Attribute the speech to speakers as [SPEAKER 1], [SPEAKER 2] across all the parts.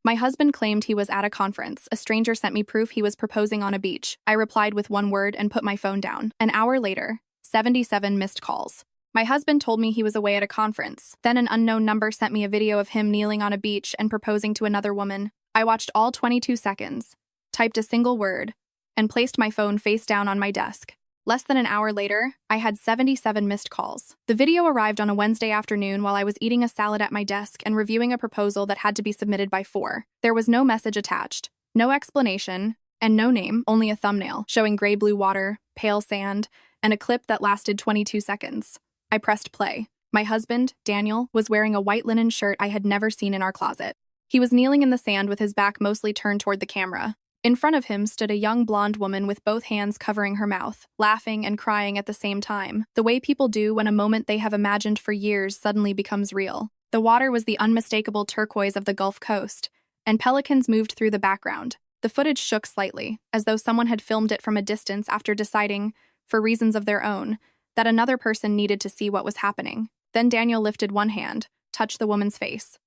[SPEAKER 1] My husband claimed he was at a conference. A stranger sent me proof he was proposing on a beach. I replied with one word and put my phone down. An hour later, 77 missed calls. My husband told me he was away at a conference. Then an unknown number sent me a video of him kneeling on a beach and proposing to another woman. I watched all 22 seconds, typed a single word, and placed my phone face down on my desk. Less than an hour later, I had 77 missed calls. The video arrived on a Wednesday afternoon while I was eating a salad at my desk and reviewing a proposal that had to be submitted by 4. There was no message attached, no explanation, and no name, only a thumbnail showing gray-blue water, pale sand, and a clip that lasted 22 seconds. I pressed play. My husband, Daniel, was wearing a white linen shirt I had never seen in our closet. He was kneeling in the sand with his back mostly turned toward the camera. In front of him stood a young blonde woman with both hands covering her mouth, laughing and crying at the same time, the way people do when a moment they have imagined for years suddenly becomes real. The water was the unmistakable turquoise of the Gulf Coast, and pelicans moved through the background. The footage shook slightly, as though someone had filmed it from a distance after deciding, for reasons of their own, that another person needed to see what was happening. Then Daniel lifted one hand, touched the woman's face,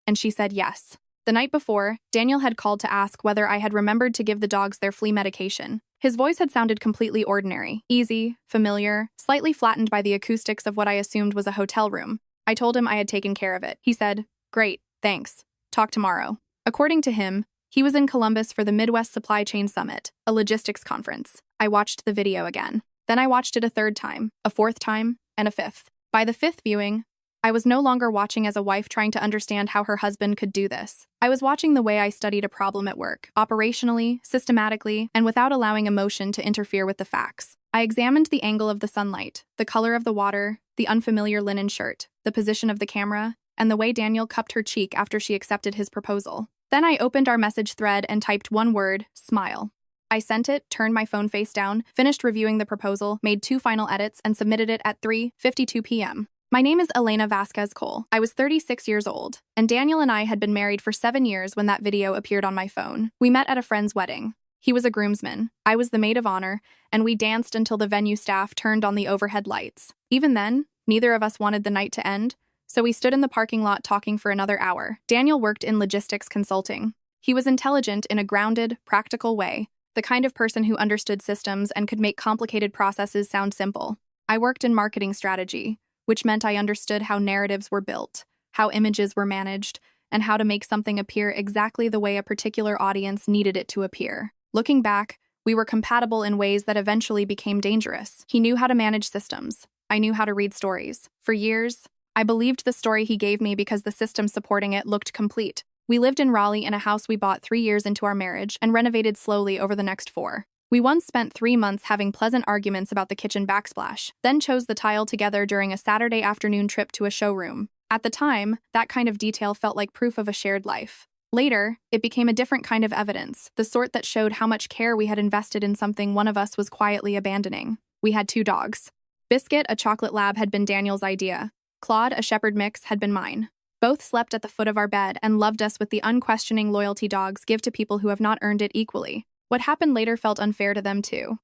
[SPEAKER 1] and she said yes. The night before, Daniel had called to ask whether I had remembered to give the dogs their flea medication. His voice had sounded completely ordinary, easy, familiar, slightly flattened by the acoustics of what I assumed was a hotel room. I told him I had taken care of it. He said, "Great, thanks. Talk tomorrow." According to him, he was in Columbus for the Midwest Supply Chain Summit, a logistics conference. I watched the video again. Then I watched it a third time, a fourth time, and a fifth. By the fifth viewing, I was no longer watching as a wife trying to understand how her husband could do this. I was watching the way I studied a problem at work, operationally, systematically, and without allowing emotion to interfere with the facts. I examined the angle of the sunlight, the color of the water, the unfamiliar linen shirt, the position of the camera, and the way Daniel cupped her cheek after she accepted his proposal. Then I opened our message thread and typed one word, smile. I sent it, turned my phone face down, finished reviewing the proposal, made 2 final edits, and submitted it at 3:52 p.m. My name is Elena Vasquez Cole. I was 36 years old, and Daniel and I had been married for 7 years when that video appeared on my phone. We met at a friend's wedding. He was a groomsman, I was the maid of honor, and we danced until the venue staff turned on the overhead lights. Even then, neither of us wanted the night to end, so we stood in the parking lot talking for another hour. Daniel worked in logistics consulting. He was intelligent in a grounded, practical way, the kind of person who understood systems and could make complicated processes sound simple. I worked in marketing strategy, which meant I understood how narratives were built, how images were managed, and how to make something appear exactly the way a particular audience needed it to appear. Looking back, we were compatible in ways that eventually became dangerous. He knew how to manage systems. I knew how to read stories. For years, I believed the story he gave me because the system supporting it looked complete. We lived in Raleigh in a house we bought 3 years into our marriage and renovated slowly over the next 4. We once spent 3 months having pleasant arguments about the kitchen backsplash, then chose the tile together during a Saturday afternoon trip to a showroom. At the time, that kind of detail felt like proof of a shared life. Later, it became a different kind of evidence, the sort that showed how much care we had invested in something one of us was quietly abandoning. We had 2 dogs. Biscuit, a chocolate lab, had been Daniel's idea. Claude, a shepherd mix, had been mine. Both slept at the foot of our bed and loved us with the unquestioning loyalty dogs give to people who have not earned it equally. What happened later felt unfair to them too.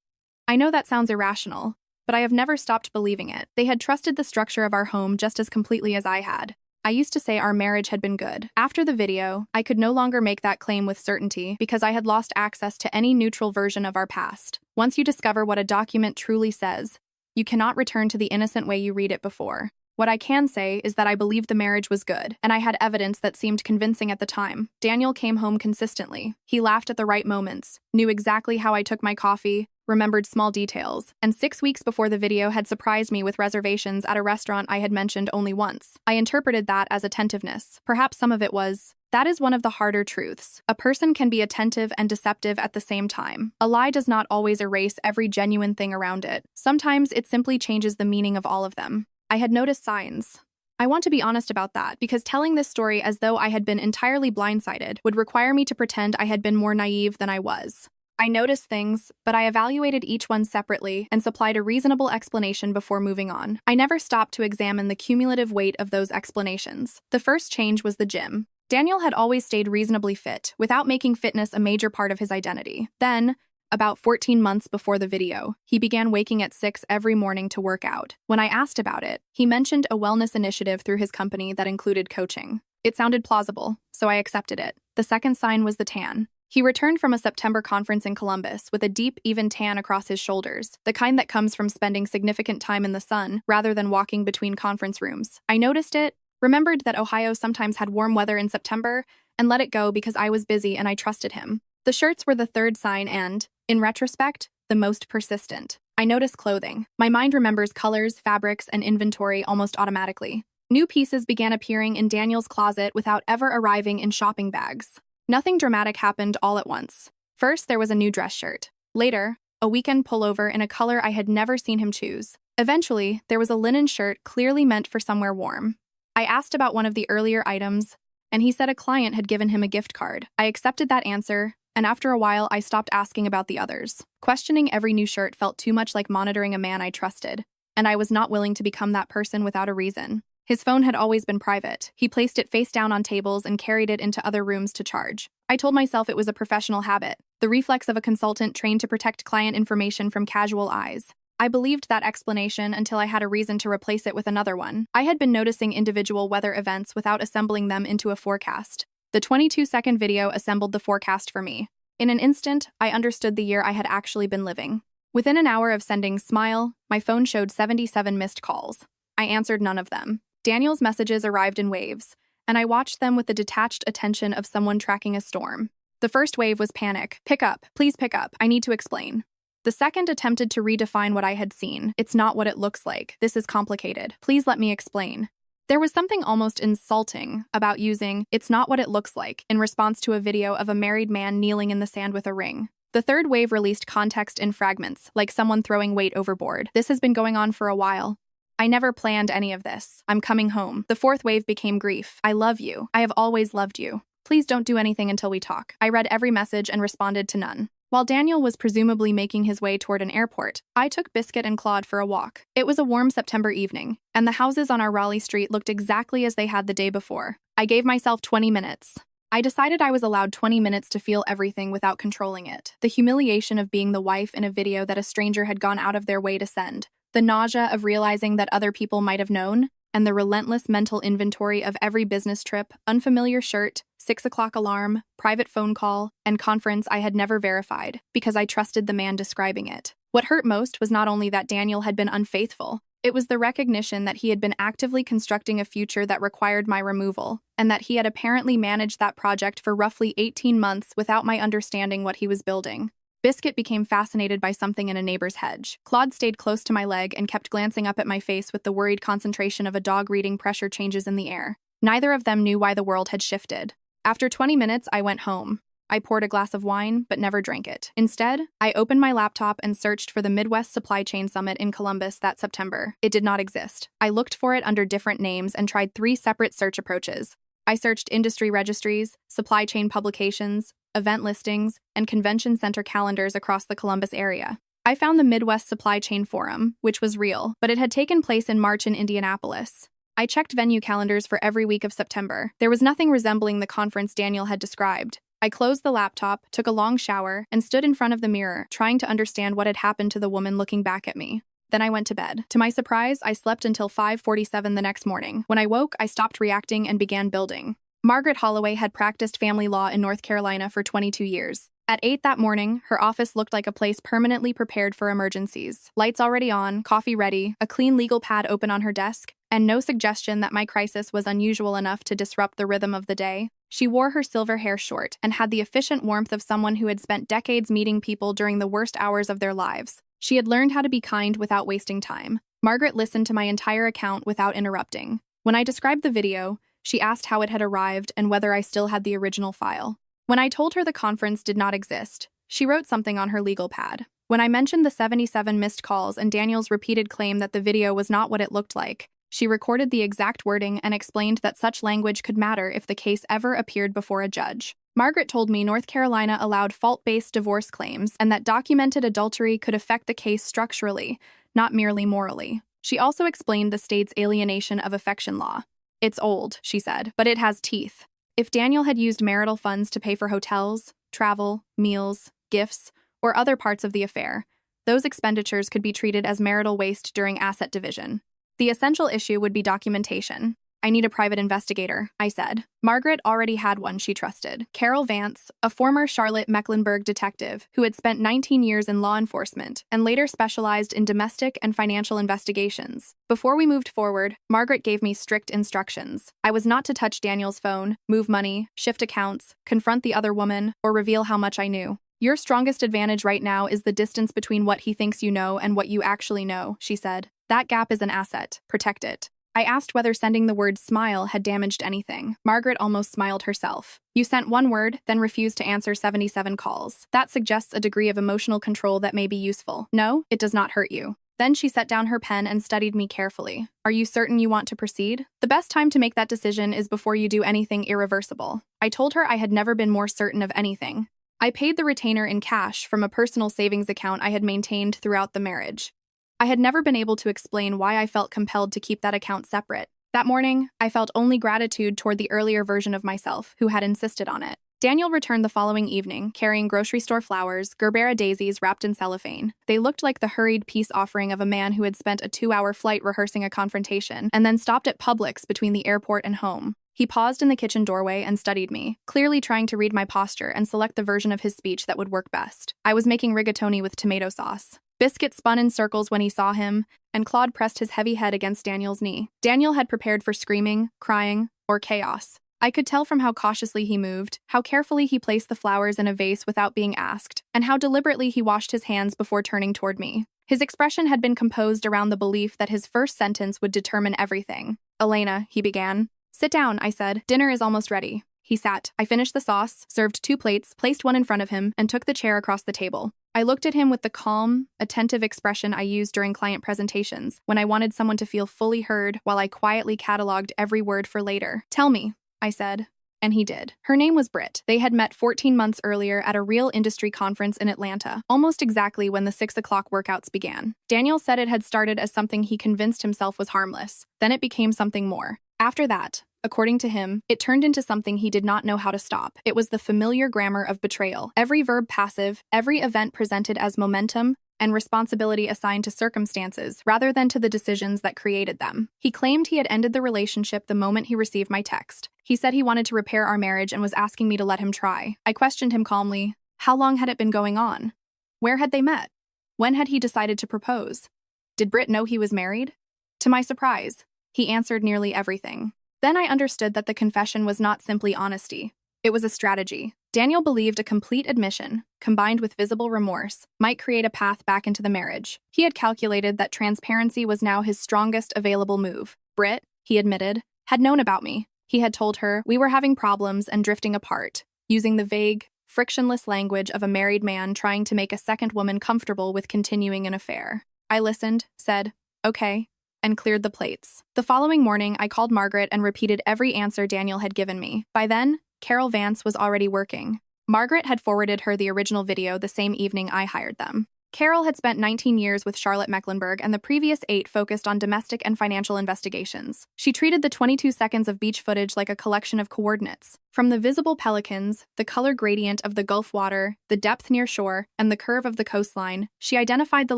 [SPEAKER 1] I know that sounds irrational, but I have never stopped believing it. They had trusted the structure of our home just as completely as I had. I used to say our marriage had been good. After the video, I could no longer make that claim with certainty because I had lost access to any neutral version of our past. Once you discover what a document truly says, you cannot return to the innocent way you read it before. What I can say is that I believed the marriage was good, and I had evidence that seemed convincing at the time. Daniel came home consistently. He laughed at the right moments, knew exactly how I took my coffee, remembered small details, and 6 weeks before the video had surprised me with reservations at a restaurant I had mentioned only once. I interpreted that as attentiveness. Perhaps some of it was, that is one of the harder truths. A person can be attentive and deceptive at the same time. A lie does not always erase every genuine thing around it. Sometimes it simply changes the meaning of all of them. I had noticed signs. I want to be honest about that because telling this story as though I had been entirely blindsided would require me to pretend I had been more naive than I was. I noticed things, but I evaluated each one separately and supplied a reasonable explanation before moving on. I never stopped to examine the cumulative weight of those explanations. The first change was the gym. Daniel had always stayed reasonably fit, without making fitness a major part of his identity. Then, about 14 months before the video, he began waking at 6 every morning to work out. When I asked about it, he mentioned a wellness initiative through his company that included coaching. It sounded plausible, so I accepted it. The second sign was the tan. He returned from a September conference in Columbus with a deep, even tan across his shoulders, the kind that comes from spending significant time in the sun rather than walking between conference rooms. I noticed it, remembered that Ohio sometimes had warm weather in September, and let it go because I was busy and I trusted him. The shirts were the third sign and, in retrospect, the most persistent. I noticed clothing. My mind remembers colors, fabrics, and inventory almost automatically. New pieces began appearing in Daniel's closet without ever arriving in shopping bags. Nothing dramatic happened all at once. First, there was a new dress shirt. Later, a weekend pullover in a color I had never seen him choose. Eventually, there was a linen shirt clearly meant for somewhere warm. I asked about one of the earlier items, and he said a client had given him a gift card. I accepted that answer, and after a while, I stopped asking about the others. Questioning every new shirt felt too much like monitoring a man I trusted, and I was not willing to become that person without a reason. His phone had always been private. He placed it face down on tables and carried it into other rooms to charge. I told myself it was a professional habit, the reflex of a consultant trained to protect client information from casual eyes. I believed that explanation until I had a reason to replace it with another one. I had been noticing individual weather events without assembling them into a forecast. The 22-second video assembled the forecast for me. In an instant, I understood the year I had actually been living. Within an hour of sending Smile, my phone showed 77 missed calls. I answered none of them. Daniel's messages arrived in waves, and I watched them with the detached attention of someone tracking a storm. The first wave was panic. Pick up. Please pick up. I need to explain. The second attempted to redefine what I had seen. It's not what it looks like. This is complicated. Please let me explain. There was something almost insulting about using "it's not what it looks like" in response to a video of a married man kneeling in the sand with a ring. The third wave released context in fragments, like someone throwing weight overboard. This has been going on for a while. I never planned any of this. I'm coming home. The fourth wave became grief. I love you. I have always loved you. Please don't do anything until we talk. I read every message and responded to none. While Daniel was presumably making his way toward an airport, I took Biscuit and Claude for a walk. It was a warm September evening, and the houses on our Raleigh street looked exactly as they had the day before. I gave myself 20 minutes. I decided I was allowed 20 minutes to feel everything without controlling it. The humiliation of being the wife in a video that a stranger had gone out of their way to send. The nausea of realizing that other people might have known, and the relentless mental inventory of every business trip, unfamiliar shirt, 6 o'clock alarm, private phone call, and conference I had never verified, because I trusted the man describing it. What hurt most was not only that Daniel had been unfaithful, it was the recognition that he had been actively constructing a future that required my removal, and that he had apparently managed that project for roughly 18 months without my understanding what he was building. Biscuit became fascinated by something in a neighbor's hedge. Claude stayed close to my leg and kept glancing up at my face with the worried concentration of a dog reading pressure changes in the air. Neither of them knew why the world had shifted. After 20 minutes, I went home. I poured a glass of wine, but never drank it. Instead, I opened my laptop and searched for the Midwest Supply Chain Summit in Columbus that September. It did not exist. I looked for it under different names and tried 3 separate search approaches. I searched industry registries, supply chain publications, event listings, and convention center calendars across the Columbus area. I found the Midwest Supply Chain Forum, which was real, but it had taken place in March in Indianapolis. I checked venue calendars for every week of September. There was nothing resembling the conference Daniel had described. I closed the laptop, took a long shower, and stood in front of the mirror, trying to understand what had happened to the woman looking back at me. Then I went to bed. To my surprise, I slept until 5:47 the next morning. When I woke, I stopped reacting and began building. Margaret Holloway had practiced family law in North Carolina for 22 years. At 8 that morning, her office looked like a place permanently prepared for emergencies. Lights already on, coffee ready, a clean legal pad open on her desk, and no suggestion that my crisis was unusual enough to disrupt the rhythm of the day. She wore her silver hair short and had the efficient warmth of someone who had spent decades meeting people during the worst hours of their lives. She had learned how to be kind without wasting time. Margaret listened to my entire account without interrupting. When I described the video, she asked how it had arrived and whether I still had the original file. When I told her the conference did not exist, she wrote something on her legal pad. When I mentioned the 77 missed calls and Daniel's repeated claim that the video was not what it looked like, she recorded the exact wording and explained that such language could matter if the case ever appeared before a judge. Margaret told me North Carolina allowed fault-based divorce claims and that documented adultery could affect the case structurally, not merely morally. She also explained the state's alienation of affection law. It's old, she said, but it has teeth. If Daniel had used marital funds to pay for hotels, travel, meals, gifts, or other parts of the affair, those expenditures could be treated as marital waste during asset division. The essential issue would be documentation. I need a private investigator, I said. Margaret already had one she trusted. Carol Vance, a former Charlotte Mecklenburg detective who had spent 19 years in law enforcement and later specialized in domestic and financial investigations. Before we moved forward, Margaret gave me strict instructions. I was not to touch Daniel's phone, move money, shift accounts, confront the other woman, or reveal how much I knew. Your strongest advantage right now is the distance between what he thinks you know and what you actually know, she said. That gap is an asset. Protect it. I asked whether sending the word smile had damaged anything. Margaret almost smiled herself. You sent one word, then refused to answer 77 calls. That suggests a degree of emotional control that may be useful. No, it does not hurt you. Then she set down her pen and studied me carefully. Are you certain you want to proceed? The best time to make that decision is before you do anything irreversible. I told her I had never been more certain of anything. I paid the retainer in cash from a personal savings account I had maintained throughout the marriage. I had never been able to explain why I felt compelled to keep that account separate. That morning, I felt only gratitude toward the earlier version of myself who had insisted on it. Daniel returned the following evening, carrying grocery store flowers, Gerbera daisies wrapped in cellophane. They looked like the hurried peace offering of a man who had spent a 2-hour flight rehearsing a confrontation and then stopped at Publix between the airport and home. He paused in the kitchen doorway and studied me, clearly trying to read my posture and select the version of his speech that would work best. I was making rigatoni with tomato sauce. Biscuit spun in circles when he saw him, and Claude pressed his heavy head against Daniel's knee. Daniel had prepared for screaming, crying, or chaos. I could tell from how cautiously he moved, how carefully he placed the flowers in a vase without being asked, and how deliberately he washed his hands before turning toward me. His expression had been composed around the belief that his first sentence would determine everything. Elena, he began. Sit down, I said. Dinner is almost ready. He sat. I finished the sauce, served 2 plates, placed one in front of him, and took the chair across the table. I looked at him with the calm, attentive expression I used during client presentations, when I wanted someone to feel fully heard while I quietly cataloged every word for later. Tell me, I said. And he did. Her name was Britt. They had met 14 months earlier at a real industry conference in Atlanta, almost exactly when the 6 o'clock workouts began. Daniel said it had started as something he convinced himself was harmless. Then it became something more. After that, according to him, it turned into something he did not know how to stop. It was the familiar grammar of betrayal. Every verb passive, every event presented as momentum, and responsibility assigned to circumstances rather than to the decisions that created them. He claimed he had ended the relationship the moment he received my text. He said he wanted to repair our marriage and was asking me to let him try. I questioned him calmly. How long had it been going on? Where had they met? When had he decided to propose? Did Britt know he was married? To my surprise, he answered nearly everything. Then I understood that the confession was not simply honesty. It was a strategy. Daniel believed a complete admission, combined with visible remorse, might create a path back into the marriage. He had calculated that transparency was now his strongest available move. Britt, he admitted, had known about me. He had told her we were having problems and drifting apart, using the vague, frictionless language of a married man trying to make a second woman comfortable with continuing an affair. I listened, said, okay, and cleared the plates. The following morning, I called Margaret and repeated every answer Daniel had given me. By then, Carol Vance was already working. Margaret had forwarded her the original video the same evening I hired them. Carol had spent 19 years with Charlotte Mecklenburg, and the previous 8 focused on domestic and financial investigations. She treated the 22 seconds of beach footage like a collection of coordinates. From the visible pelicans, the color gradient of the Gulf water, the depth near shore, and the curve of the coastline, she identified the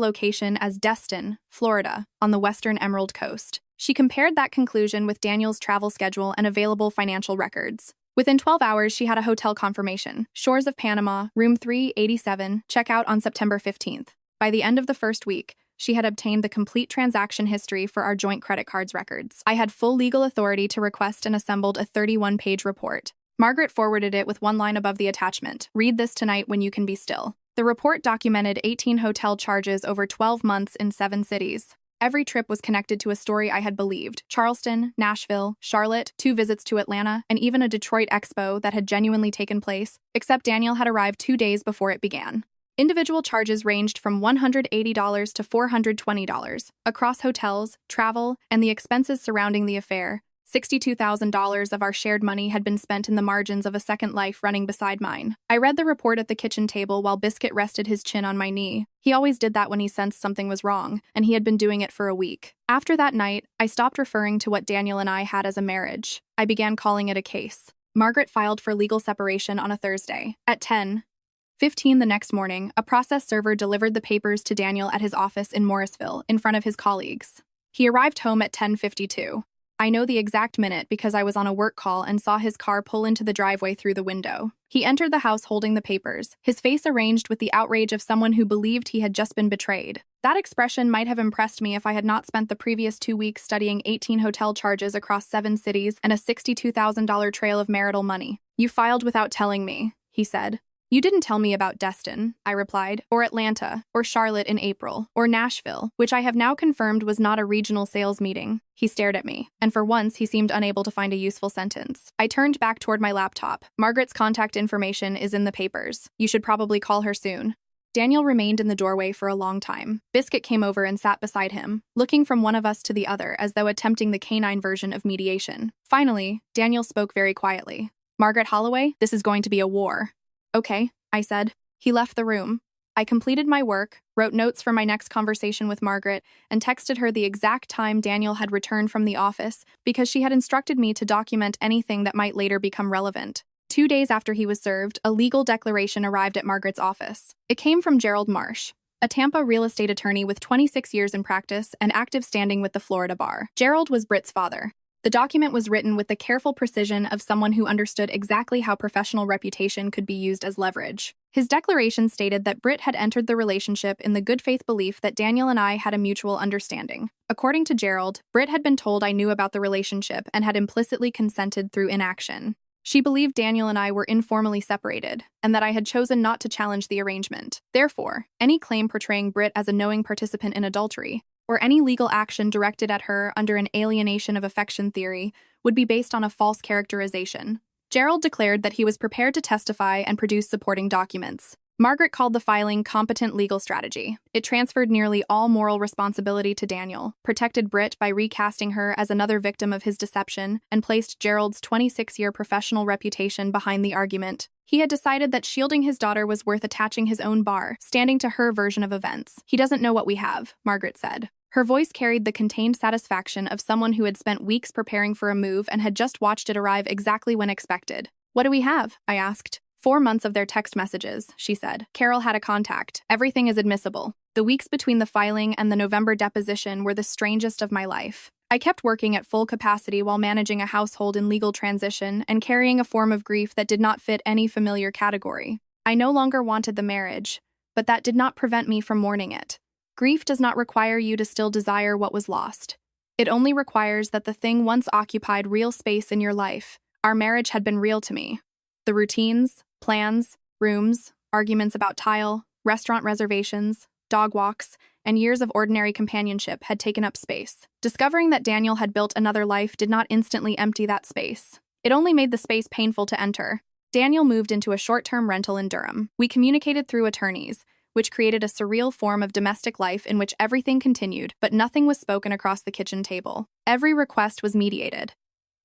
[SPEAKER 1] location as Destin, Florida, on the western Emerald Coast. She compared that conclusion with Daniel's travel schedule and available financial records. Within 12 hours, she had a hotel confirmation. Shores of Panama, room 387, checkout on September 15th. By the end of the first week, she had obtained the complete transaction history for our joint credit cards records. I had full legal authority to request and assembled a 31-page report. Margaret forwarded it with one line above the attachment. Read this tonight when you can be still. The report documented 18 hotel charges over 12 months in 7 cities. Every trip was connected to a story I had believed. Charleston, Nashville, Charlotte, 2 visits to Atlanta, and even a Detroit expo that had genuinely taken place, except Daniel had arrived 2 days before it began. Individual charges ranged from $180 to $420 across hotels, travel, and the expenses surrounding the affair. $62,000 of our shared money had been spent in the margins of a second life running beside mine. I read the report at the kitchen table while Biscuit rested his chin on my knee. He always did that when he sensed something was wrong, and he had been doing it for a week. After that night, I stopped referring to what Daniel and I had as a marriage. I began calling it a case. Margaret filed for legal separation on a Thursday. At 10:15 the next morning, a process server delivered the papers to Daniel at his office in Morrisville, in front of his colleagues. He arrived home at 10:52. I know the exact minute because I was on a work call and saw his car pull into the driveway through the window. He entered the house holding the papers, his face arranged with the outrage of someone who believed he had just been betrayed. That expression might have impressed me if I had not spent the previous 2 weeks studying 18 hotel charges across 7 cities and a $62,000 trail of marital money. "You filed without telling me," he said. "You didn't tell me about Destin," I replied, "or Atlanta, or Charlotte in April, or Nashville, which I have now confirmed was not a regional sales meeting." He stared at me, and for once he seemed unable to find a useful sentence. I turned back toward my laptop. "Margaret's contact information is in the papers. You should probably call her soon." Daniel remained in the doorway for a long time. Biscuit came over and sat beside him, looking from one of us to the other as though attempting the canine version of mediation. Finally, Daniel spoke very quietly. "Margaret Holloway, this is going to be a war." "Okay," I said. He left the room. I completed my work, wrote notes for my next conversation with Margaret, and texted her the exact time Daniel had returned from the office because she had instructed me to document anything that might later become relevant. 2 days after he was served, a legal declaration arrived at Margaret's office. It came from Gerald Marsh, a Tampa real estate attorney with 26 years in practice and active standing with the Florida bar. Gerald was Britt's father. The document was written with the careful precision of someone who understood exactly how professional reputation could be used as leverage. His declaration stated that Britt had entered the relationship in the good faith belief that Daniel and I had a mutual understanding. According to Gerald, Britt had been told I knew about the relationship and had implicitly consented through inaction. She believed Daniel and I were informally separated, and that I had chosen not to challenge the arrangement. Therefore, any claim portraying Britt as a knowing participant in adultery, or any legal action directed at her under an alienation of affection theory, would be based on a false characterization. Gerald declared that he was prepared to testify and produce supporting documents. Margaret called the filing competent legal strategy. It transferred nearly all moral responsibility to Daniel, protected Britt by recasting her as another victim of his deception, and placed Gerald's 26-year professional reputation behind the argument. He had decided that shielding his daughter was worth attaching his own bar, standing to her version of events. "He doesn't know what we have," Margaret said. Her voice carried the contained satisfaction of someone who had spent weeks preparing for a move and had just watched it arrive exactly when expected. "What do we have?" I asked. 4 months of their text messages," she said. "Carol had a contact. Everything is admissible." The weeks between the filing and the November deposition were the strangest of my life. I kept working at full capacity while managing a household in legal transition and carrying a form of grief that did not fit any familiar category. I no longer wanted the marriage, but that did not prevent me from mourning it. Grief does not require you to still desire what was lost. It only requires that the thing once occupied real space in your life. Our marriage had been real to me. The routines, plans, rooms, arguments about tile, restaurant reservations, dog walks, and years of ordinary companionship had taken up space. Discovering that Daniel had built another life did not instantly empty that space. It only made the space painful to enter. Daniel moved into a short-term rental in Durham. We communicated through attorneys, which created a surreal form of domestic life in which everything continued, but nothing was spoken across the kitchen table. Every request was mediated.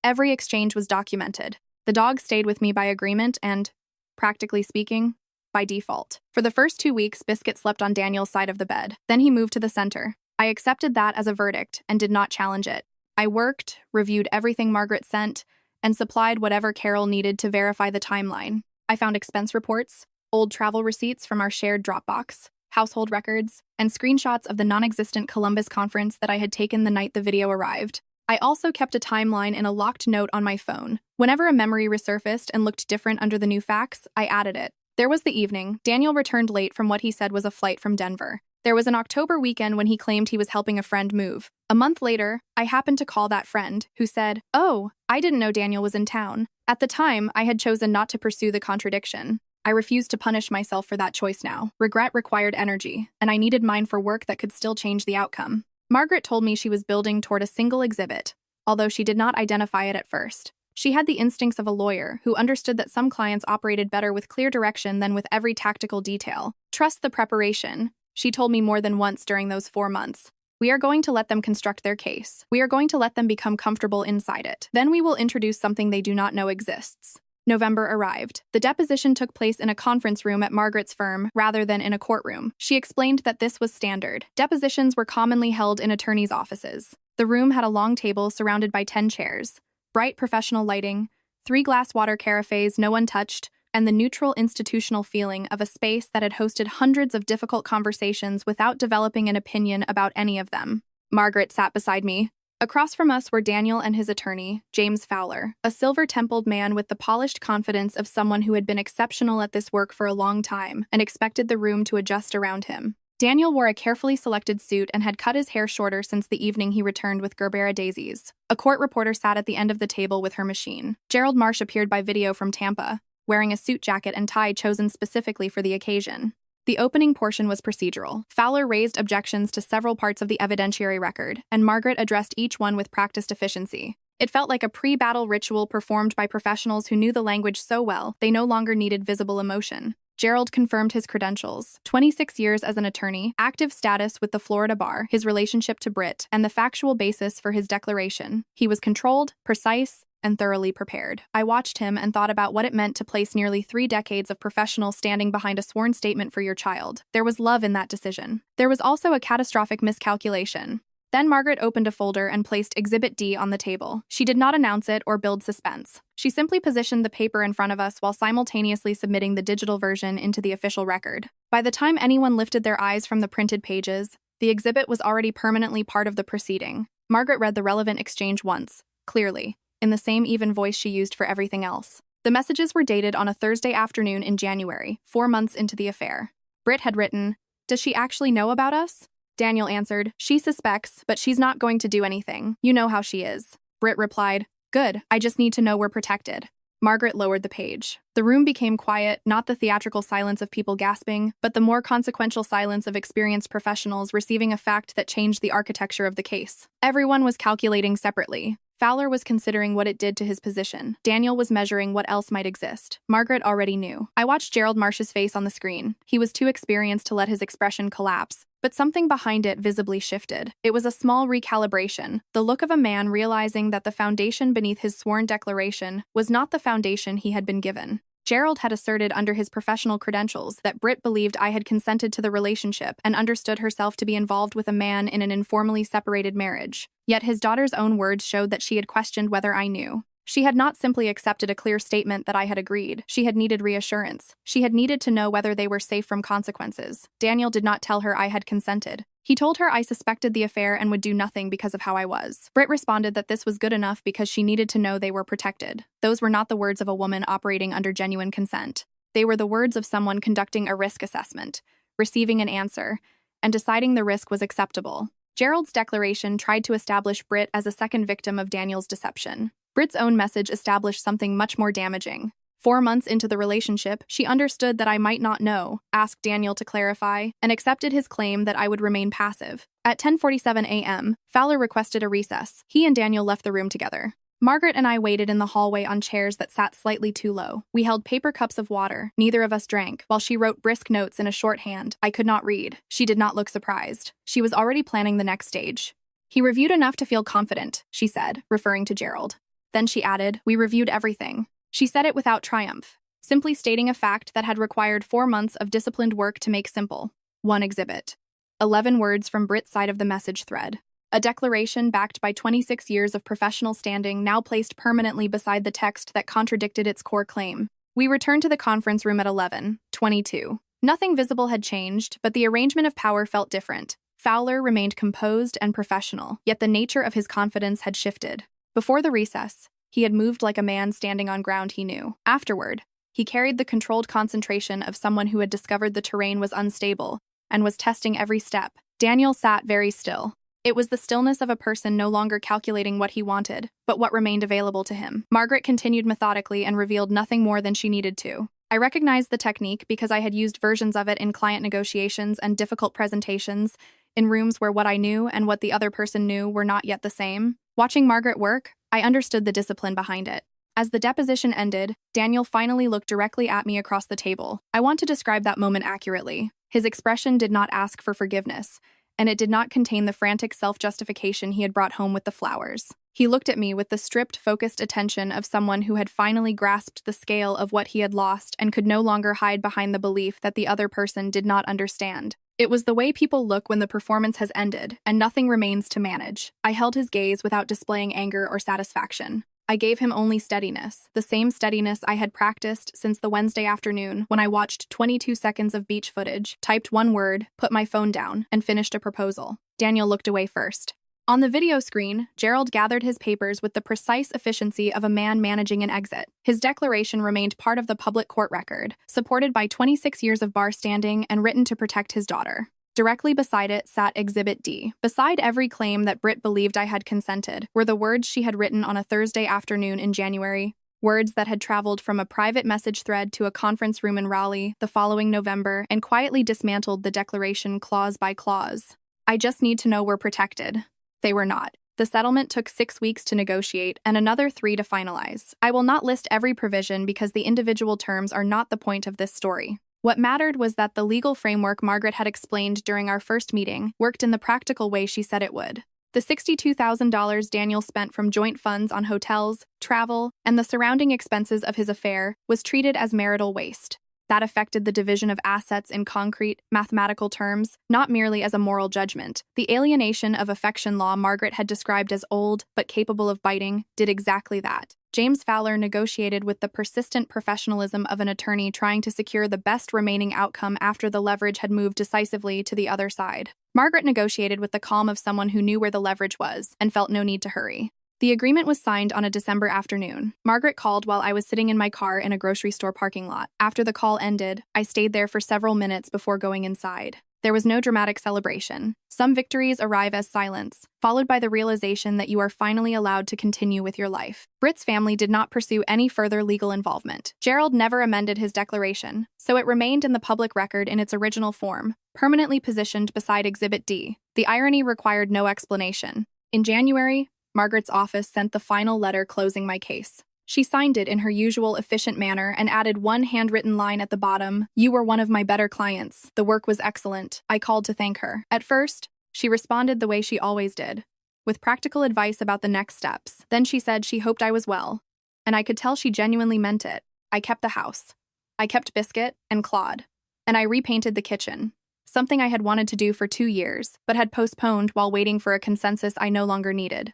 [SPEAKER 1] Every exchange was documented. The dog stayed with me by agreement and, practically speaking, by default. For the first 2 weeks, Biscuit slept on Daniel's side of the bed. Then he moved to the center. I accepted that as a verdict and did not challenge it. I worked, reviewed everything Margaret sent, and supplied whatever Carol needed to verify the timeline. I found expense reports, old travel receipts from our shared Dropbox, household records, and screenshots of the non-existent Columbus conference that I had taken the night the video arrived. I also kept a timeline in a locked note on my phone. Whenever a memory resurfaced and looked different under the new facts, I added it. There was the evening. Daniel returned late from what he said was a flight from Denver. There was an October weekend when he claimed he was helping a friend move. A month later, I happened to call that friend, who said, "Oh, I didn't know Daniel was in town." At the time, I had chosen not to pursue the contradiction. I refused to punish myself for that choice now. Regret required energy, and I needed mine for work that could still change the outcome. Margaret told me she was building toward a single exhibit, although she did not identify it at first. She had the instincts of a lawyer who understood that some clients operated better with clear direction than with every tactical detail. "Trust the preparation," she told me more than once during those 4 months. "We are going to let them construct their case. We are going to let them become comfortable inside it. Then we will introduce something they do not know exists." November arrived. The deposition took place in a conference room at Margaret's firm rather than in a courtroom. She explained that this was standard. Depositions were commonly held in attorneys' offices. The room had a long table surrounded by 10 chairs, bright professional lighting, 3 glass water carafes no one touched, and the neutral institutional feeling of a space that had hosted hundreds of difficult conversations without developing an opinion about any of them. Margaret sat beside me. Across from us were Daniel and his attorney, James Fowler, a silver-templed man with the polished confidence of someone who had been exceptional at this work for a long time and expected the room to adjust around him. Daniel wore a carefully selected suit and had cut his hair shorter since the evening he returned with Gerbera daisies. A court reporter sat at the end of the table with her machine. Gerald Marsh appeared by video from Tampa, wearing a suit jacket and tie chosen specifically for the occasion. The opening portion was procedural. Fowler raised objections to several parts of the evidentiary record, and Margaret addressed each one with practiced efficiency. It felt like a pre-battle ritual performed by professionals who knew the language so well they no longer needed visible emotion. Gerald confirmed his credentials: 26 years as an attorney, active status with the Florida bar, his relationship to Britt, and the factual basis for his declaration. He was controlled, precise, and thoroughly prepared. I watched him and thought about what it meant to place nearly 3 decades of professional standing behind a sworn statement for your child. There was love in that decision. There was also a catastrophic miscalculation. Then Margaret opened a folder and placed Exhibit D on the table. She did not announce it or build suspense. She simply positioned the paper in front of us while simultaneously submitting the digital version into the official record. By the time anyone lifted their eyes from the printed pages, the exhibit was already permanently part of the proceeding. Margaret read the relevant exchange once, clearly, in the same even voice she used for everything else. The messages were dated on a Thursday afternoon in January, 4 months into the affair. Britt had written, "Does she actually know about us?" Daniel answered, "She suspects, but she's not going to do anything. You know how she is." Britt replied, "Good, I just need to know we're protected." Margaret lowered the page. The room became quiet, not the theatrical silence of people gasping, but the more consequential silence of experienced professionals receiving a fact that changed the architecture of the case. Everyone was calculating separately. Fowler was considering what it did to his position. Daniel was measuring what else might exist. Margaret already knew. I watched Gerald Marsh's face on the screen. He was too experienced to let his expression collapse, but something behind it visibly shifted. It was a small recalibration, the look of a man realizing that the foundation beneath his sworn declaration was not the foundation he had been given. Gerald had asserted under his professional credentials that Britt believed I had consented to the relationship and understood herself to be involved with a man in an informally separated marriage. Yet his daughter's own words showed that she had questioned whether I knew. She had not simply accepted a clear statement that I had agreed. She had needed reassurance. She had needed to know whether they were safe from consequences. Daniel did not tell her I had consented. He told her I suspected the affair and would do nothing because of how I was. Britt responded that this was good enough because she needed to know they were protected. Those were not the words of a woman operating under genuine consent. They were the words of someone conducting a risk assessment, receiving an answer, and deciding the risk was acceptable. Gerald's declaration tried to establish Britt as a second victim of Daniel's deception. Britt's own message established something much more damaging. 4 months into the relationship, she understood that I might not know, asked Daniel to clarify, and accepted his claim that I would remain passive. At 10:47 a.m., Fowler requested a recess. He and Daniel left the room together. Margaret and I waited in the hallway on chairs that sat slightly too low. We held paper cups of water. Neither of us drank. While she wrote brisk notes in a shorthand, I could not read. She did not look surprised. She was already planning the next stage. "He reviewed enough to feel confident," she said, referring to Gerald. Then she added, "We reviewed everything." She said it without triumph, simply stating a fact that had required 4 months of disciplined work to make simple. 1 exhibit. 11 words from Britt's side of the message thread. A declaration backed by 26 years of professional standing now placed permanently beside the text that contradicted its core claim. We returned to the conference room at 11:22. Nothing visible had changed, but the arrangement of power felt different. Fowler remained composed and professional, yet the nature of his confidence had shifted. Before the recess, he had moved like a man standing on ground he knew. Afterward, he carried the controlled concentration of someone who had discovered the terrain was unstable and was testing every step. Daniel sat very still. It was the stillness of a person no longer calculating what he wanted, but what remained available to him. Margaret continued methodically and revealed nothing more than she needed to. I recognized the technique because I had used versions of it in client negotiations and difficult presentations, in rooms where what I knew and what the other person knew were not yet the same. Watching Margaret work, I understood the discipline behind it. As the deposition ended, Daniel finally looked directly at me across the table. I want to describe that moment accurately. His expression did not ask for forgiveness, and it did not contain the frantic self-justification he had brought home with the flowers. He looked at me with the stripped, focused attention of someone who had finally grasped the scale of what he had lost and could no longer hide behind the belief that the other person did not understand. It was the way people look when the performance has ended, and nothing remains to manage. I held his gaze without displaying anger or satisfaction. I gave him only steadiness, the same steadiness I had practiced since the Wednesday afternoon when I watched 22 seconds of beach footage, typed 1 word, put my phone down, and finished a proposal. Daniel looked away first. On the video screen, Gerald gathered his papers with the precise efficiency of a man managing an exit. His declaration remained part of the public court record, supported by 26 years of bar standing and written to protect his daughter. Directly beside it sat Exhibit D. Beside every claim that Britt believed I had consented were the words she had written on a Thursday afternoon in January, words that had traveled from a private message thread to a conference room in Raleigh the following November and quietly dismantled the declaration clause by clause. I just need to know we're protected. They were not. The settlement took 6 weeks to negotiate and another 3 to finalize. I will not list every provision because the individual terms are not the point of this story. What mattered was that the legal framework Margaret had explained during our first meeting worked in the practical way she said it would. The $62,000 Daniel spent from joint funds on hotels, travel, and the surrounding expenses of his affair was treated as marital waste. That affected the division of assets in concrete, mathematical terms, not merely as a moral judgment. The alienation of affection law Margaret had described as old but capable of biting did exactly that. James Fowler negotiated with the persistent professionalism of an attorney trying to secure the best remaining outcome after the leverage had moved decisively to the other side. Margaret negotiated with the calm of someone who knew where the leverage was and felt no need to hurry. The agreement was signed on a December afternoon. Margaret called while I was sitting in my car in a grocery store parking lot. After the call ended, I stayed there for several minutes before going inside. There was no dramatic celebration. Some victories arrive as silence, followed by the realization that you are finally allowed to continue with your life. Britt's family did not pursue any further legal involvement. Gerald never amended his declaration, so it remained in the public record in its original form, permanently positioned beside Exhibit D. The irony required no explanation. In January, Margaret's office sent the final letter closing my case. She signed it in her usual efficient manner and added one handwritten line at the bottom. "You were one of my better clients. The work was excellent." I called to thank her. At first, she responded the way she always did, with practical advice about the next steps. Then she said she hoped I was well, and I could tell she genuinely meant it. I kept the house. I kept Biscuit and Claude, and I repainted the kitchen, something I had wanted to do for 2 years, but had postponed while waiting for a consensus I no longer needed.